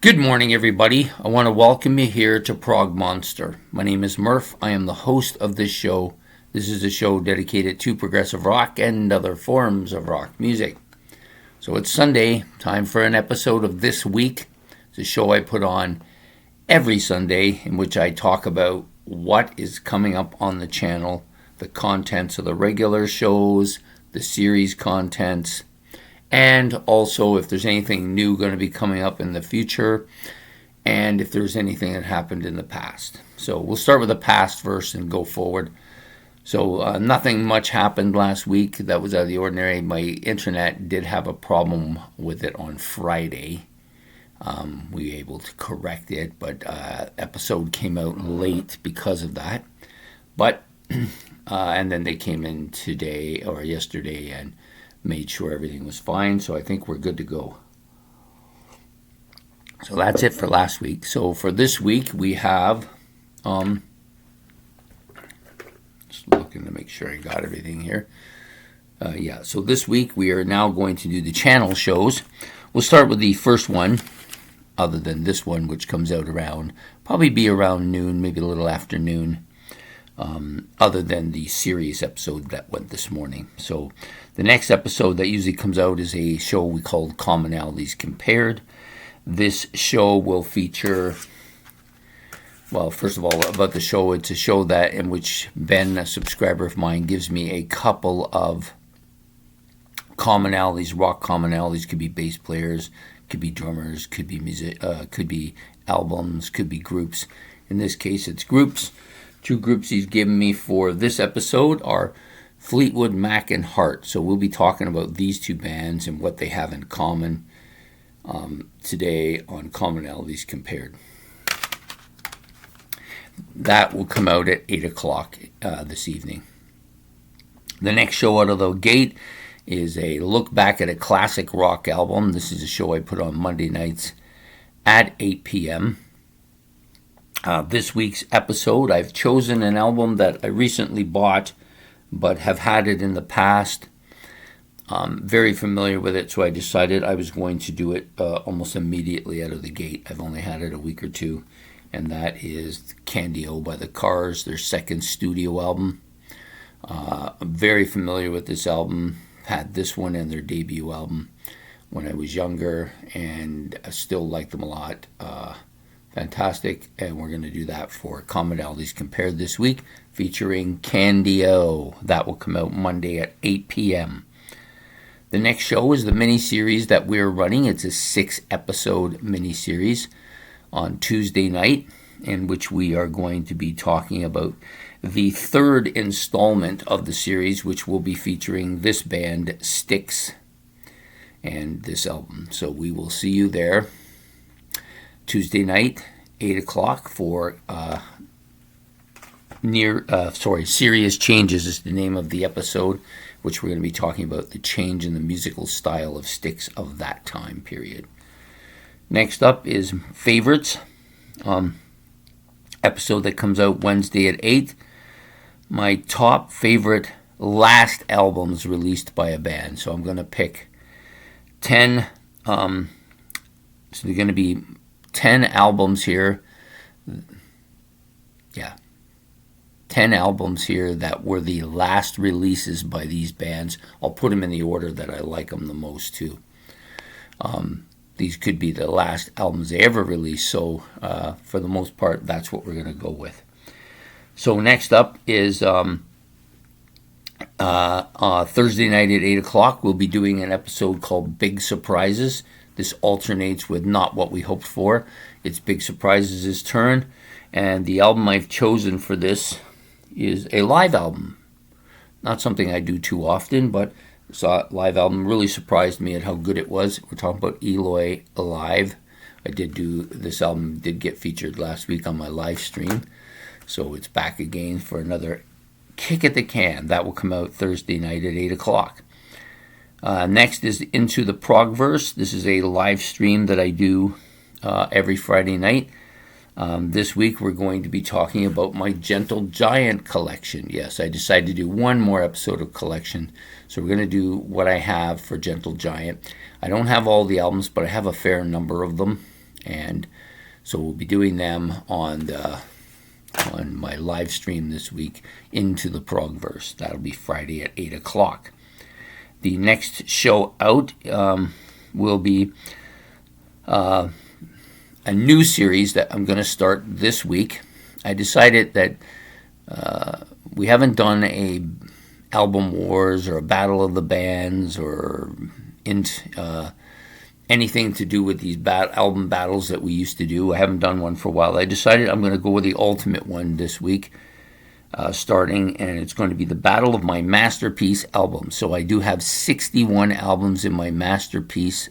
Good morning, everybody. I want to welcome you here to Prog Monster. My name is Murph. I am the host of this show. This is a show dedicated to progressive rock and other forms of rock music. So it's Sunday, time for an episode of This Week. It's a show I put on every Sunday in which I talk about what is coming up on the channel, the contents of the regular shows, the series contents, and also if there's anything new going to be coming up in the future, and if there's anything that happened in the past. So we'll start with the past first and go forward. So nothing much happened last week that was out of the ordinary. My internet did have a problem with it on Friday. We were able to correct it, but episode came out late because of that. But and then they came in today or yesterday and made sure everything was fine, so I think we're good to go. So that's it for last week. So for this week we have just looking to make sure I got everything here. So this week we are now going to do the channel shows. We'll start with the first one, other than this one, which comes out around, probably be around noon, maybe a little after noon. Other than the series episode that went this morning. So the next episode that usually comes out is a show we call Commonalities Compared. This show will feature, well, first of all, about the show, it's a show that in which Ben, a subscriber of mine, gives me a couple of commonalities, rock commonalities. Could be bass players, could be drummers, could be music, could be albums, could be groups. In this case, it's groups. Two groups he's given me for this episode are Fleetwood Mac and Heart. So we'll be talking about these two bands and what they have in common today on Commonalities Compared. That will come out at 8 o'clock this evening. The next show out of the gate is a look back at a classic rock album. This is a show I put on Monday nights at 8 p.m. This week's episode, I've chosen an album that I recently bought, but have had it in the past. Very familiar with it, so I decided I was going to do it almost immediately out of the gate. I've only had it a week or two, and that is Candy-O by the Cars, their second studio album. I'm very familiar with this album. Had this one and their debut album when I was younger, and I still like them a lot. Fantastic, and we're going to do that for Commonalities Compared this week, featuring Candy-O. That will come out Monday at 8 p.m. The next show is the mini-series that we're running. It's a 6-episode mini-series on Tuesday night, in which we are going to be talking about the third installment of the series, which will be featuring this band, Styx, and this album. So we will see you there Tuesday night, 8 o'clock for Serious Changes is the name of the episode, which we're going to be talking about the change in the musical style of Styx of that time period. Next up is Favorites, episode that comes out Wednesday at 8. My top favorite last albums released by a band. So I'm going to pick 10, so they're going to be 10 albums here. 10 albums here that were the last releases by these bands. I'll put them in the order that I like them the most too. These could be the last albums they ever released, so for the most part, that's what we're going to go with. So next up is Thursday night at 8 o'clock, we'll be doing an episode called Big Surprises. This alternates with Not What We Hoped For. It's Big Surprises' turn, and the album I've chosen for this is a live album. Not something I do too often, but this live album really surprised me at how good it was. We're talking about Eloy Alive. This album did get featured last week on my live stream, so it's back again for another kick at the can. That will come out Thursday night at 8 o'clock. Next is Into the Progverse. This is a live stream that I do every Friday night. This week we're going to be talking about my Gentle Giant collection. Yes, I decided to do one more episode of collection. So we're going to do what I have for Gentle Giant. I don't have all the albums, but I have a fair number of them. and so we'll be doing them on my live stream this week into the Progverse. That'll be Friday at 8 o'clock. The next show out will be a new series that I'm going to start this week. I decided that we haven't done a album wars or a battle of the bands or anything to do with these album battles that we used to do. I haven't done one for a while. I decided I'm going to go with the ultimate one this week, starting, and it's going to be the battle of my masterpiece albums. So I do have 61 albums in my masterpiece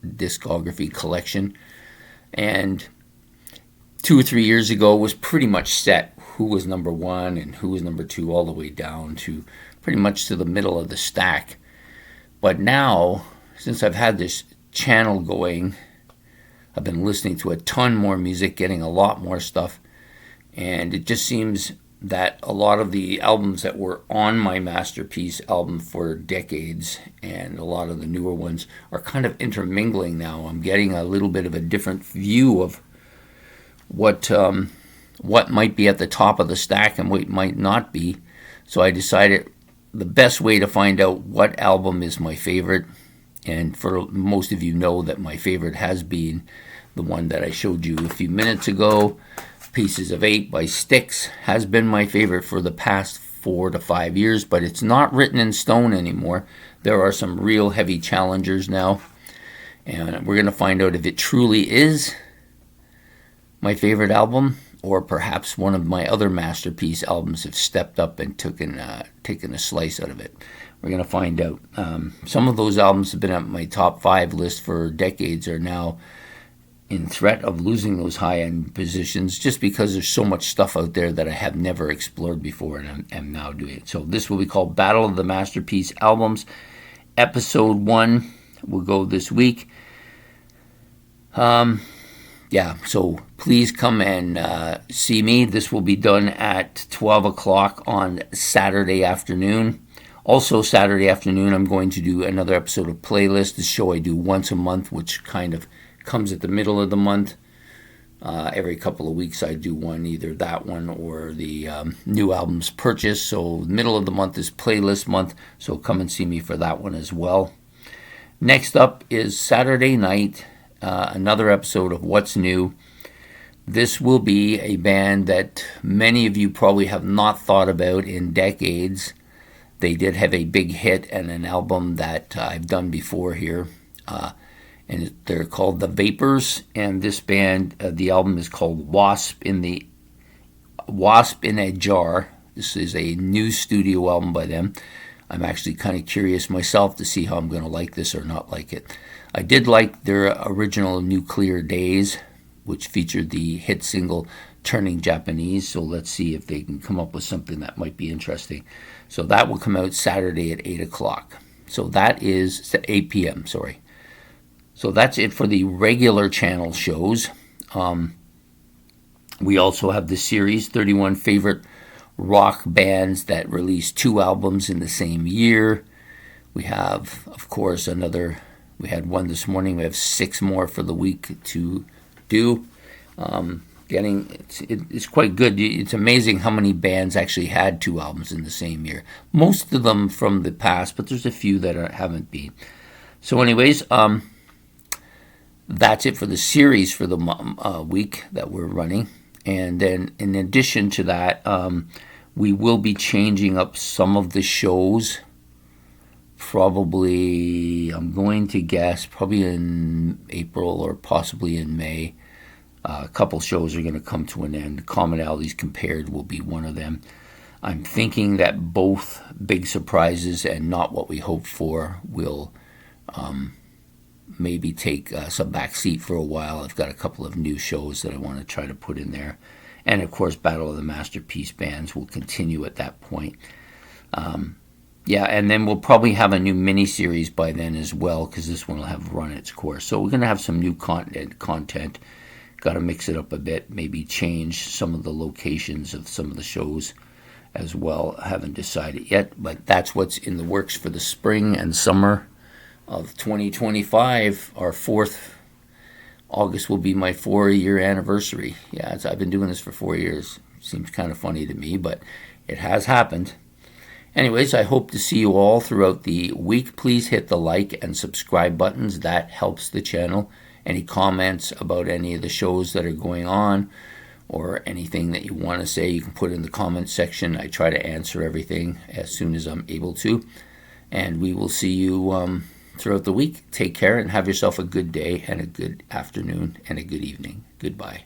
discography collection, and 2 or 3 years ago was pretty much set who was number one and who was number two, all the way down to pretty much to the middle of the stack. But now, since I've had this channel going, I've been listening to a ton more music, getting a lot more stuff, and it just seems that a lot of the albums that were on my masterpiece album for decades and a lot of the newer ones are kind of intermingling now. I'm getting a little bit of a different view of what might be at the top of the stack and what might not be. So I decided the best way to find out what album is my favorite, and for most of you know that my favorite has been the one that I showed you a few minutes ago, Pieces of 8 by Styx, has been my favorite for the past 4 to 5 years, but it's not written in stone anymore. There are some real heavy challengers now, and we're going to find out if it truly is my favorite album, or perhaps one of my other masterpiece albums have stepped up and taken a slice out of it. We're going to find out. Some of those albums have been at my top 5 list for decades, are now in threat of losing those high-end positions just because there's so much stuff out there that I have never explored before, and I'm now doing it. So this will be called Battle of the Masterpiece Albums. Episode 1 will go this week. So please come and see me. This will be done at 12 o'clock on Saturday afternoon. Also Saturday afternoon, I'm going to do another episode of Playlist, the show I do once a month, which kind of comes at the middle of the month. Every couple of weeks I do one, either that one or the new albums purchased. So middle of the month is Playlist month, so come and see me for that one as well. Next up is Saturday night, another episode of What's New. This will be a band that many of you probably have not thought about in decades. They did have a big hit and an album that I've done before here. And they're called The Vapors, and this band, the album is called Wasp in a Jar. This is a new studio album by them. I'm actually kind of curious myself to see how I'm going to like this or not like it. I did like their original Nuclear Days, which featured the hit single Turning Japanese, so let's see if they can come up with something that might be interesting. So that will come out Saturday at 8 o'clock. So that is 8 p.m., sorry. So that's it for the regular channel shows. We also have the series, 31 favorite rock bands that released 2 albums in the same year. We have, of course, we had one this morning. We have 6 more for the week to do. It's quite good. It's amazing how many bands actually had 2 albums in the same year. Most of them from the past, but there's a few that haven't been. So anyways, that's it for the series for the week that we're running. And then in addition to that, we will be changing up some of the shows. Probably, I'm going to guess, probably in April or possibly in May. A couple shows are going to come to an end. Commonalities Compared will be one of them. I'm thinking that both Big Surprises and Not What We Hoped For will maybe take some backseat for a while. I've got a couple of new shows that I want to try to put in there. And of course, Battle of the Masterpiece Bands will continue at that point. And then we'll probably have a new mini-series by then as well, because this one will have run its course. So we're going to have some new content. Got to mix it up a bit, maybe change some of the locations of some of the shows as well. I haven't decided yet, but that's what's in the works for the spring and summer of 2025, our 4th August will be my 4-year anniversary. Yeah, I've been doing this for 4 years. Seems kind of funny to me, but it has happened. Anyways, I hope to see you all throughout the week. Please hit the like and subscribe buttons. That helps the channel. Any comments about any of the shows that are going on or anything that you want to say, you can put in the comment section. I try to answer everything as soon as I'm able to. And we will see you throughout the week. Take care and have yourself a good day and a good afternoon and a good evening. Goodbye.